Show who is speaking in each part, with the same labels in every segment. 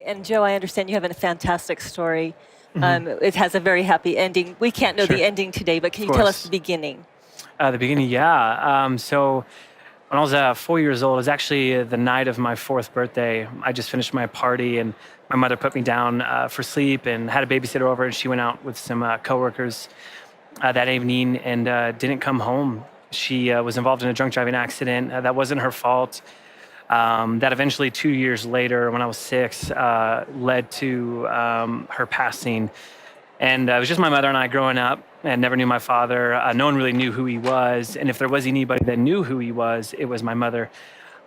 Speaker 1: And Joe, I understand you have a fantastic story. It has a very happy ending. We can't know the ending today, but can you tell us the beginning?
Speaker 2: The beginning, yeah. So when I was 4 years old, it was actually the night of my 4th birthday. I just finished my party, and my mother put me down for sleep and had a babysitter over, and she went out with some coworkers that evening and didn't come home. She was involved in a drunk driving accident. That wasn't her fault. That eventually 2 years later, when I was 6, led to her passing. And it was just my mother and I growing up, and never knew my father. No one really knew who he was. And if there was anybody that knew who he was, it was my mother.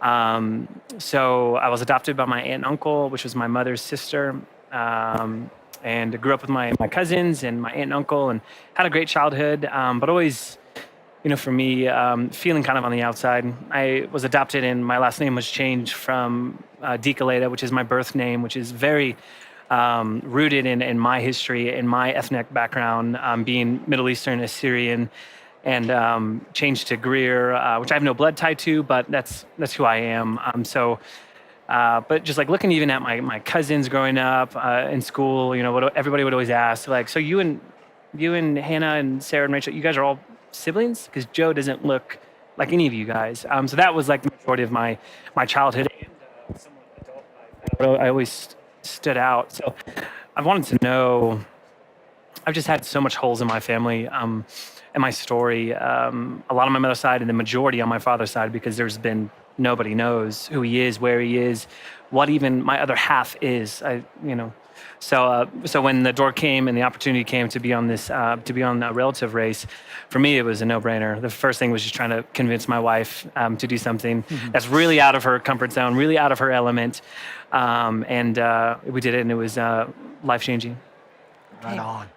Speaker 2: So I was adopted by my aunt and uncle, which was my mother's sister. And I grew up with my cousins and my aunt and uncle, and had a great childhood, but always, for me, feeling kind of on the outside. I was adopted, and my last name was changed from Dikaleda, which is my birth name, which is very rooted in my history, in my ethnic background, being Middle Eastern, Assyrian, and changed to Greer, which I have no blood tie to, but that's who I am. But just like looking even at my cousins growing up in school, what everybody would always ask, like, so you and Hannah and Sarah and Rachel, you guys are all siblings? Because Joe doesn't look like any of you guys. So that was like the majority of my childhood, and somewhat adult life. I always stood out. So I wanted to know, I've just had so much holes in my family and my story. A lot on my mother's side, and the majority on my father's side, because there's been nobody knows who he is, where he is, what even my other half is. So when the door came and the opportunity came to be on this, to be on a relative race, for me it was a no-brainer. The first thing was just trying to convince my wife to do something that's really out of her comfort zone, really out of her element, and we did it, and it was life-changing.
Speaker 3: Right on.